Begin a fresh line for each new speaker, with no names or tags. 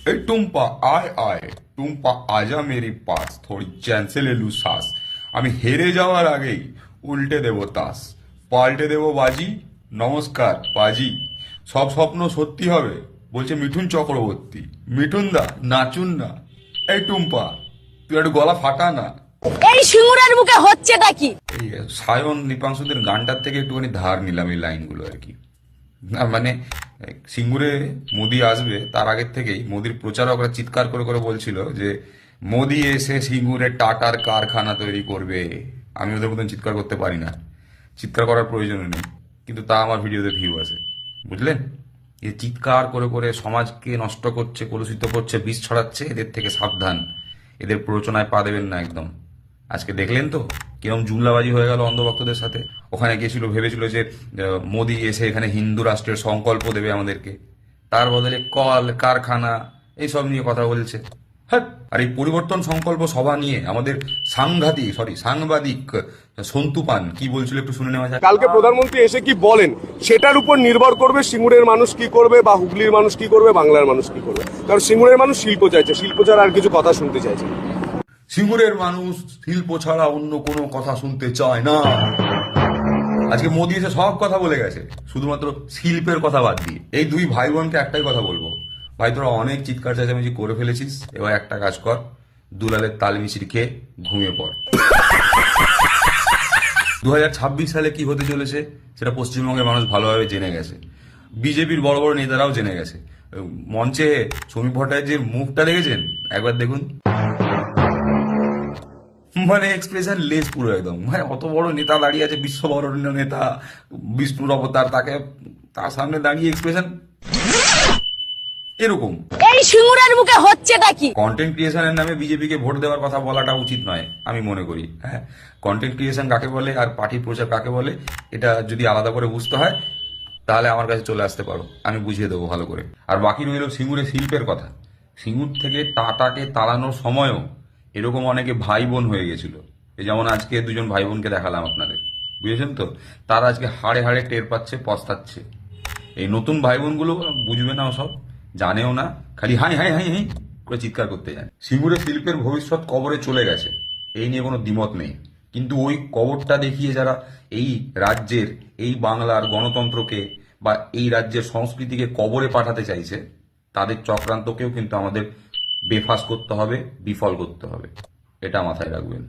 ए टुम्पा आय आय টুম্পা আজা Mary pass থোড়ি চ্যান সে লে লু শ্বাস আমি হেরে যাওয়ার আগেই উল্টে দেব তাস পাল্টে দেব বাজি নমস্কার পাজি সব স্বপ্ন সত্যি হবে বলছে মিঠুন চক্রবর্তী মিঠুন দা নাচুন না এই টুম্পা তুই একটু গলা ফাটা না।
এই সিঙ্গুরের মুখে হচ্ছেটা কি?
এই সায়ন দীপাংশুদের গানটার থেকে একটুখানি ধার নিলাম এই লাইনগুলো আর কি। না মানে সিঙ্গুরে মোদি আসবে তার আগের থেকেই মোদির প্রচারকরা চিৎকার করে করে বলছিল যে মোদি এসে সিঙ্গুরে টাটার কারখানা তৈরি করবে। আমি ওদের মতন চিৎকার করতে পারি না, চিৎকার করার প্রয়োজন নেই, কিন্তু তা আমার ভিডিওতে ভিউ আছে, বুঝলেন? এ চিৎকার করে করে সমাজকে নষ্ট করছে, কলুষিত করছে, বিষ ছড়াচ্ছে। এদের থেকে সাবধান, এদের প্ররোচনায় পা দেবেন না একদম। আজকে দেখলেন তো কিরম জুমলাবাজি হয়ে গেল অন্ধভক্তদের সাথে। ওখানে গিয়েছিল, ভেবেছিল যে মোদি এসে এখানে হিন্দু রাষ্ট্রের সংকল্প দেবে আমাদেরকে, তার বদলে কল কারখানা এইসব নিয়ে কথা বলছে। হ্যাঁ, আর এই পরিবর্তন সংকল্প সভা নিয়ে আমাদের সাংবাদিক সন্তু পান কি বলছিল একটু শুনে নেওয়া যাক।
কালকে প্রধানমন্ত্রী এসে কি বলেন সেটার উপর নির্ভর করবে সিঙ্গুরের মানুষ কি করবে, বা হুগলির মানুষ কি করবে, বাংলার মানুষ কি করবে। কারণ সিঙ্গুরের মানুষ শিল্প চাইছে, শিল্প ছাড়া আর কিছু কথা শুনতে চাইছে।
সিঙ্গুরের মানুষ শিল্প ছাড়া অন্য কোনো কথা শুনতে চায় না। আজকে মোদি এসে সব কথা বলে গেছে, শুধুমাত্র শিল্পের কথা বাদ দিয়ে। এই দুই ভাই বোনকে একটাই কথা বলবো, ভাই তোরা অনেক চিৎকার চেঁচামেচি করে ফেলেছিস, এবার একটা কাজ কর, দুলালের তাল মিছির খেয়ে ঘুমিয়ে পড়। 2026 সালে কি হতে চলেছে সেটা পশ্চিমবঙ্গের মানুষ ভালোভাবে জেনে গেছে, বিজেপির বড় বড় নেতারাও জেনে গেছে। মঞ্চে সমীপ ভট্টাচার্যের মুখটা দেখেছেন? একবার দেখুন, মানে এক্সপ্রেশন লেস পুরো একদম। মানে অত বড় নেতা দাঁড়িয়ে আছে, বিশ্ববরণ্য নেতা, বিষ্ণুর অবতার, তাকে তার সামনে দাঁড়িয়ে এক্সপ্রেশন এরকম।
এই সিঙ্গুরের মুখে হচ্ছেটা কি?
কন্টেন্ট ক্রিয়েশনের নামে বিজেপিকে ভোট দেওয়ার কথা বলাটা উচিত নয় আমি মনে করি। হ্যাঁ, কন্টেন্ট ক্রিয়েশন কাকে বলে আর পার্টির প্রচার কাকে বলে এটা যদি আলাদা করে বুঝতে হয় তাহলে আমার কাছে চলে আসতে পারো, আমি বুঝিয়ে দেবো ভালো করে। আর বাকি রইল সিঙ্গুরের শিল্পের কথা। সিঙ্গুর থেকে টাটাকে তাড়ানোর সময়ও এরকম অনেকে ভাই বোন হয়ে গেছিল। এই যেমন আজকে দুজন ভাই বোনকে দেখালাম আপনাদের, বুঝেছেন তো? তারা আজকে হাড়ে হাড়ে টের পাচ্ছে, পস্তাচ্ছে। এই নতুন ভাই বোনগুলো বুঝবে না, সব জানেও না, খালি হাই হাই হাই হাই করে চিৎকার করতে যায়। সিঙ্গুরের শিল্পের ভবিষ্যৎ কবরে চলে গেছে, এই নিয়ে কোনো দ্বিমত নেই। কিন্তু ওই কবরটা দেখিয়ে যারা এই রাজ্যের, এই বাংলার গণতন্ত্রকে বা এই রাজ্যের সংস্কৃতিকে কবরে পাঠাতে চাইছে, তাদের চক্রান্তকেও কিন্তু আমাদের বেফাস করতে হবে, বিফল করতে হবে। এটা মাথায় রাখবেন।